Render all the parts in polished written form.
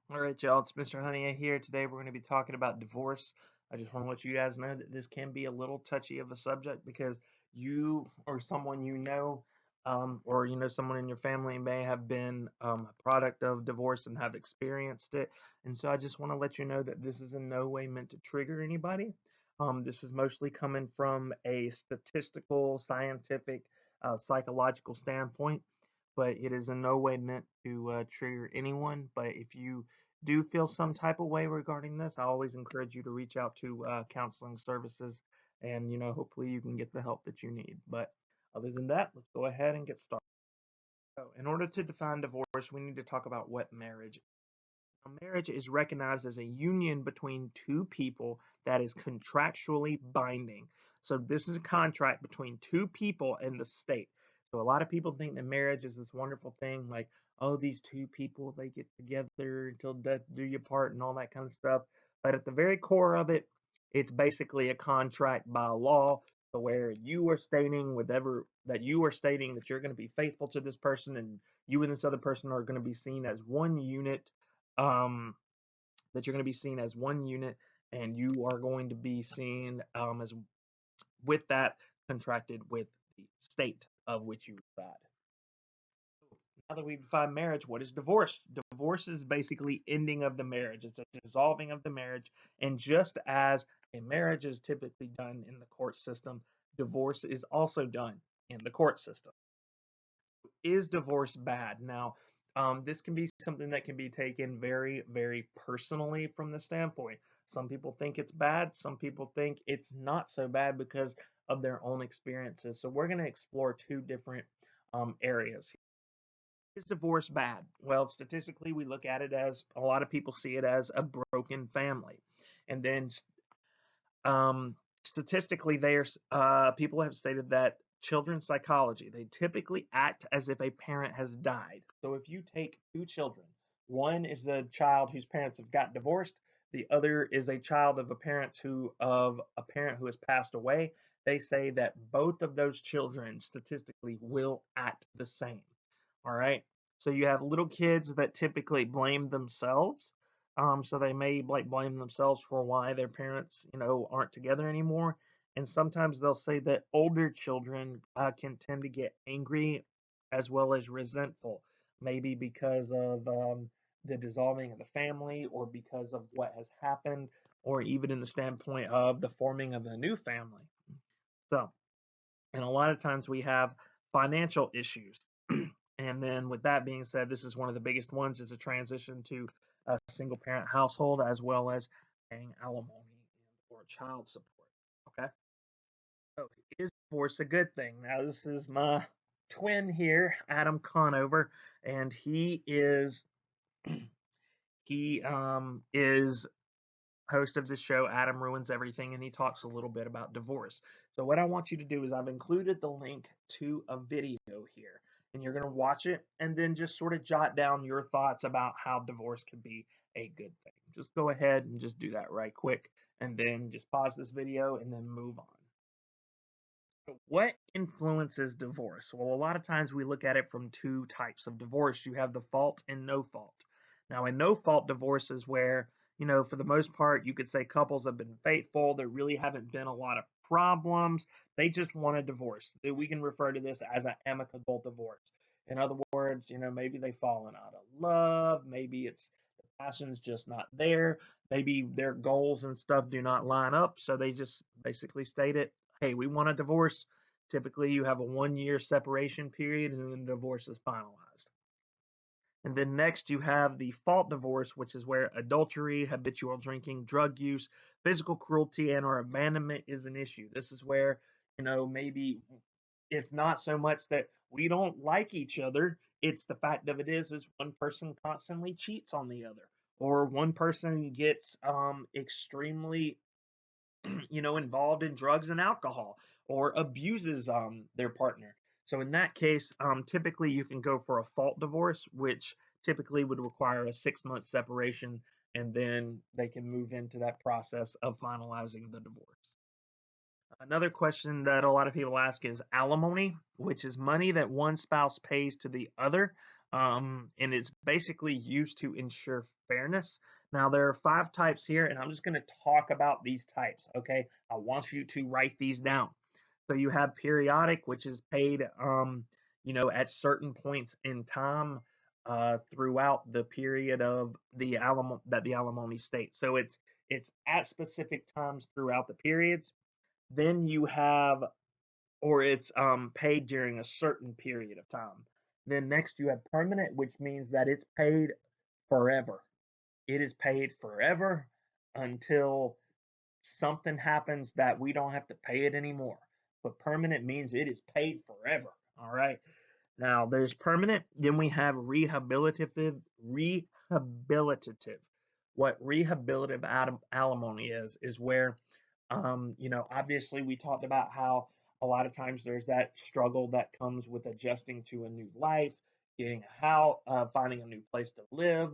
All right, y'all, it's Mr. Honey here. Today we're going to be talking about divorce. I just want to let you guys know that this can be a little touchy of a subject because you or someone or someone in your family may have been a product of divorce and have experienced it. And so I just want to let you know that this is in no way meant to trigger anybody. This is mostly coming from a statistical, scientific, psychological standpoint, but it is in no way meant to trigger anyone. But if you do feel some type of way regarding this, I always encourage you to reach out to counseling services, and hopefully you can get the help that you need. But other than that, let's go ahead and get started. So, in order to define divorce, we need to talk about what marriage is. Now, marriage is recognized as a union between two people that is contractually binding. So this is a contract between two people and the state. So a lot of people think that marriage is this wonderful thing, like, oh, these two people, they get together until death do you part and all that kind of stuff. But at the very core of it, it's basically a contract by law, to where you are stating whatever that you are stating that you're going to be faithful to this person, and you and this other person are going to be seen as one unit, um, that you're going to be seen as one unit, and you are going to be seen as with that contracted with the state of which you reside. Now that we've defined marriage, what is divorce? Divorce is basically ending of the marriage. It's a dissolving of the marriage. And just as a marriage is typically done in the court system, divorce is also done in the court system. Is divorce bad? Now, this can be something that can be taken very, very personally from the standpoint. Some people think it's bad, some people think it's not so bad because of their own experiences. So, we're going to explore two different areas. Is divorce bad? Well, statistically, we look at it as a lot of people see it as a broken family. And then um, statistically, there's people have stated that children's psychology, they typically act as if a parent has died. So if you take two children, one is a child whose parents have got divorced, the other is a child of a parent who has passed away. They say that both of those children statistically will act the same. All right. So you have little kids that typically blame themselves, so they may like blame themselves for why their parents, aren't together anymore. And sometimes they'll say that older children can tend to get angry as well as resentful, maybe because of the dissolving of the family, or because of what has happened, or even in the standpoint of the forming of a new family. So, and a lot of times we have financial issues. And then with that being said, this is one of the biggest ones, is a transition to a single parent household, as well as paying alimony or child support. Okay. So is divorce a good thing? Now this is my twin here, Adam Conover, and he is host of this show, Adam Ruins Everything, and he talks a little bit about divorce. So, what I want you to do is, I've included the link to a video here, and you're going to watch it and then just sort of jot down your thoughts about how divorce can be a good thing. Just go ahead and just do that right quick, and then just pause this video and then move on. So what influences divorce? Well, a lot of times we look at it from two types of divorce. You have the fault and no fault. Now, a no fault divorce is where, for the most part, you could say couples have been faithful. There really haven't been a lot of problems. They just want a divorce. We can refer to this as an amicable divorce. In other words, maybe they've fallen out of love. Maybe it's the passion's just not there. Maybe their goals and stuff do not line up. So they just basically state it, hey, we want a divorce. Typically, you have a 1 year separation period, and then the divorce is finalized. And then next, you have the fault divorce, which is where adultery, habitual drinking, drug use, physical cruelty, and or abandonment is an issue. This is where, maybe it's not so much that we don't like each other. It's the fact of it is one person constantly cheats on the other, or one person gets extremely involved in drugs and alcohol, or abuses their partner. So in that case, typically you can go for a fault divorce, which typically would require a 6 month separation, and then they can move into that process of finalizing the divorce. Another question that a lot of people ask is alimony, which is money that one spouse pays to the other and it's basically used to ensure fairness. Now, there are 5 types here, and I'm just going to talk about these types, okay? I want you to write these down. So you have periodic, which is paid, at certain points in time throughout the period of the alimony states. So it's at specific times throughout the periods. Then you have, or it's paid during a certain period of time. Then next you have permanent, which means that it's paid forever. It is paid forever until something happens that we don't have to pay it anymore. But permanent means it is paid forever. All right. Now there's permanent, then we have rehabilitative. Rehabilitative. What rehabilitative alimony is where, obviously we talked about how a lot of times there's that struggle that comes with adjusting to a new life, getting a house, finding a new place to live,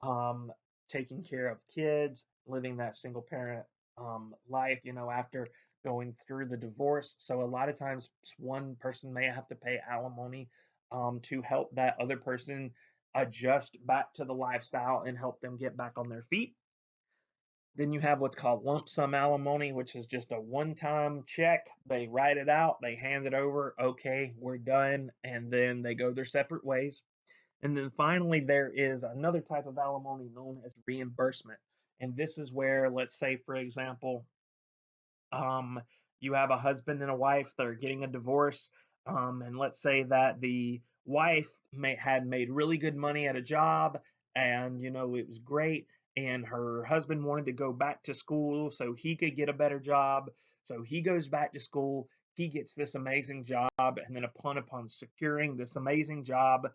um, taking care of kids, living that single parent life, after going through the divorce. So a lot of times one person may have to pay alimony to help that other person adjust back to the lifestyle and help them get back on their feet. Then you have what's called lump sum alimony, which is just a one time check. They write it out, they hand it over, okay, we're done, and then they go their separate ways. And then finally, there is another type of alimony known as reimbursement. And this is where, let's say, for example, um, you have a husband and a wife that are getting a divorce, and let's say that the wife had made really good money at a job, and it was great, and her husband wanted to go back to school so he could get a better job. So he goes back to school, he gets this amazing job, and then upon securing this amazing job,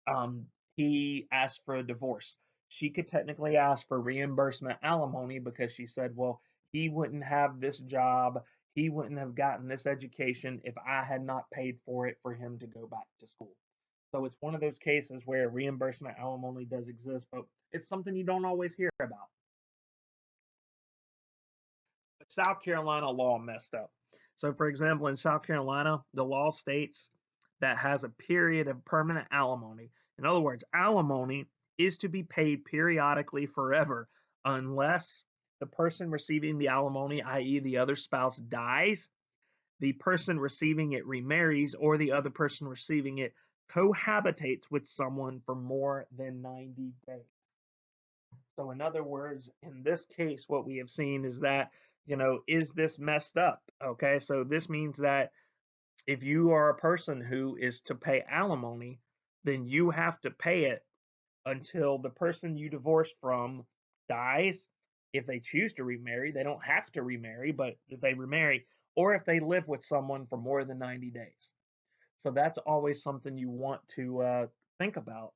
um, he asked for a divorce. She could technically ask for reimbursement alimony because she said, well, he wouldn't have this job, he wouldn't have gotten this education if I had not paid for it for him to go back to school. So it's one of those cases where reimbursement alimony does exist, but it's something you don't always hear about. But South Carolina law messed up. So, for example, in South Carolina, the law states that has a period of permanent alimony. In other words, alimony is to be paid periodically forever unless the person receiving the alimony, i.e., the other spouse, dies, the person receiving it remarries, or the other person receiving it cohabitates with someone for more than 90 days. So, in other words, in this case, what we have seen is that, is this messed up? Okay, so this means that if you are a person who is to pay alimony, then you have to pay it until the person you divorced from dies. If they choose to remarry, they don't have to remarry, but if they remarry, or if they live with someone for more than 90 days. So that's always something you want to think about.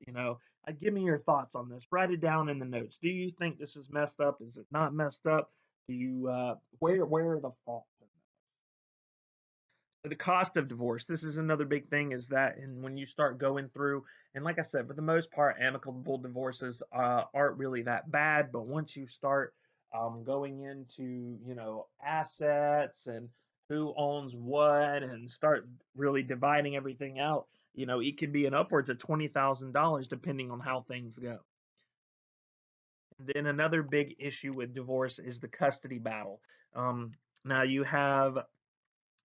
Give me your thoughts on this. Write it down in the notes. Do you think this is messed up? Is it not messed up? Do you where are the faults in the cost of divorce? This is another big thing, is that, and when you start going through, and like I said, for the most part, amicable divorces aren't really that bad, but once you start going into assets and who owns what, and start really dividing everything out, it can be an upwards of $20,000 depending on how things go. And then another big issue with divorce is the custody battle. um, Now you have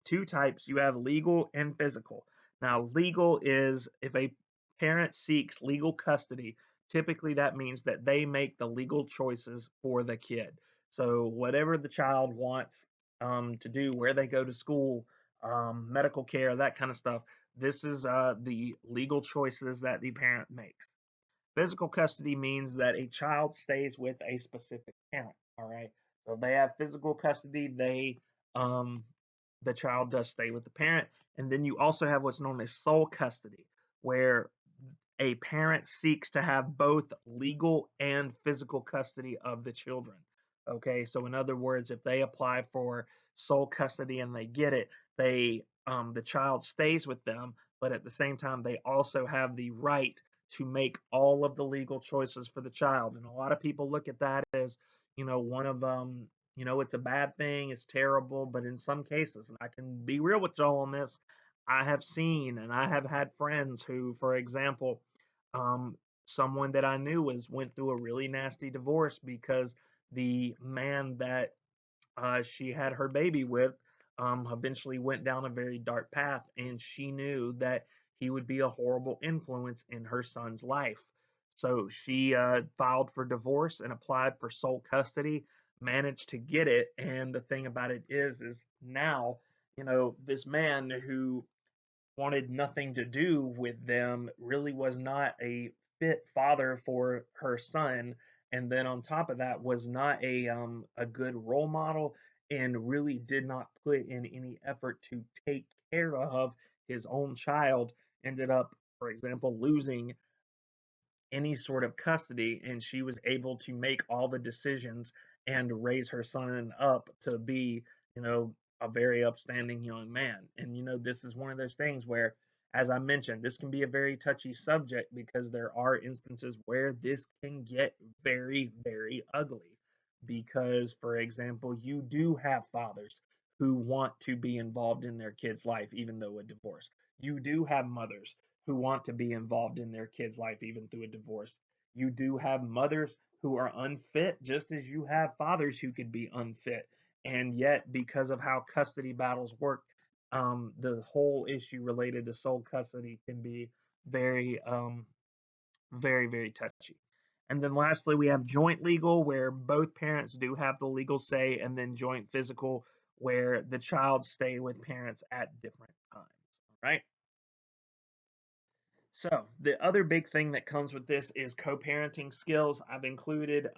2 types. You have legal and physical. Now, legal is if a parent seeks legal custody, typically that means that they make the legal choices for the kid. So, whatever the child wants to do, where they go to school, medical care, that kind of stuff, this is the legal choices that the parent makes. Physical custody means that a child stays with a specific parent. All right. So they have physical custody. The child does stay with the parent. And then you also have what's known as sole custody, where a parent seeks to have both legal and physical custody of the children. Okay, so in other words, if they apply for sole custody and they get it, the child stays with them, but at the same time, they also have the right to make all of the legal choices for the child. And a lot of people look at that as, one of it's a bad thing, it's terrible, but in some cases, and I can be real with y'all on this, I have seen and I have had friends who, for example, Um, Someone that I knew went through a really nasty divorce because the man that she had her baby with eventually went down a very dark path, and she knew that he would be a horrible influence in her son's life. So she filed for divorce and applied for sole custody, managed to get it. And the thing about it is now, this man who wanted nothing to do with them, really was not a fit father for her son, and then on top of that was not a good role model, and really did not put in any effort to take care of his own child. Ended up, for example, losing any sort of custody, and she was able to make all the decisions and raise her son up to be, a very upstanding young man. And this is one of those things where, as I mentioned, this can be a very touchy subject because there are instances where this can get very, very ugly. Because, for example, you do have fathers who want to be involved in their kid's life, even though a divorce. You do have mothers who want to be involved in their kid's life even through a divorce. You do have mothers who are unfit, just as you have fathers who could be unfit. And yet, because of how custody battles work, the whole issue related to sole custody can be very, very, very touchy. And then lastly, we have joint legal, where both parents do have the legal say, and then joint physical, where the child stay with parents at different times. All right. So the other big thing that comes with this is co-parenting skills. I've included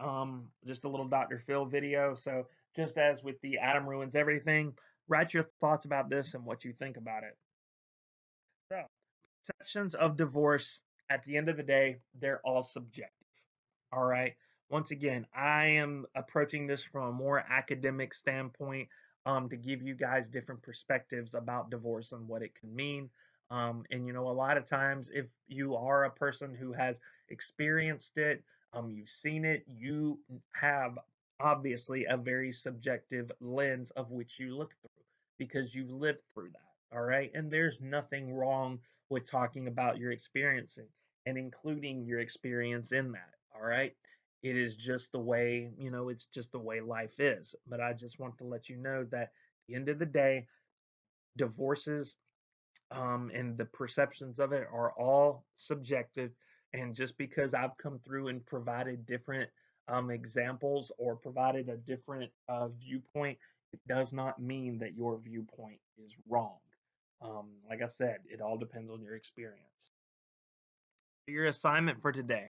just a little Dr. Phil video. So just as with the Adam ruins everything, write your thoughts about this and what you think about it. So perceptions of divorce, at the end of the day, they're all subjective. All right. Once again, I am approaching this from a more academic standpoint, to give you guys different perspectives about divorce and what it can mean. And a lot of times, if you are a person who has experienced it, you've seen it, you have obviously a very subjective lens of which you look through because you've lived through that. All right. And there's nothing wrong with talking about your experiencing and including your experience in that. All right. It is just the way, it's just the way life is. But I just want to let you know that at the end of the day, divorces, and the perceptions of it are all subjective. And just because I've come through and provided different examples or provided a different viewpoint, it does not mean that your viewpoint is wrong. Like I said, it all depends on your experience. Your assignment for today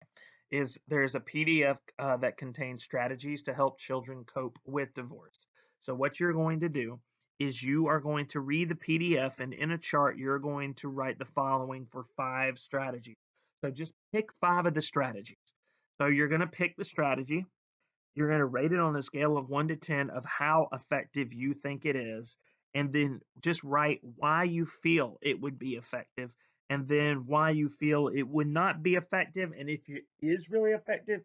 is there's a PDF that contains strategies to help children cope with divorce. So, what you're going to do is you are going to read the PDF, and in a chart, you're going to write the following for 5 strategies. So, just pick 5 of the strategies. So, you're going to pick the strategy, you're going to rate it on a scale of 1 to 10 of how effective you think it is, and then just write why you feel it would be effective, and then why you feel it would not be effective, and if it is really effective,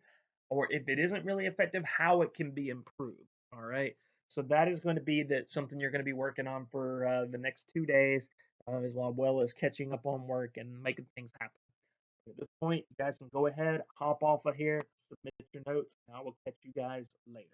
or if it isn't really effective, how it can be improved. All right. So that is going to be something you're going to be working on for the next 2 days, as well as catching up on work and making things happen. At this point, you guys can go ahead, hop off of here, submit your notes, and I will catch you guys later.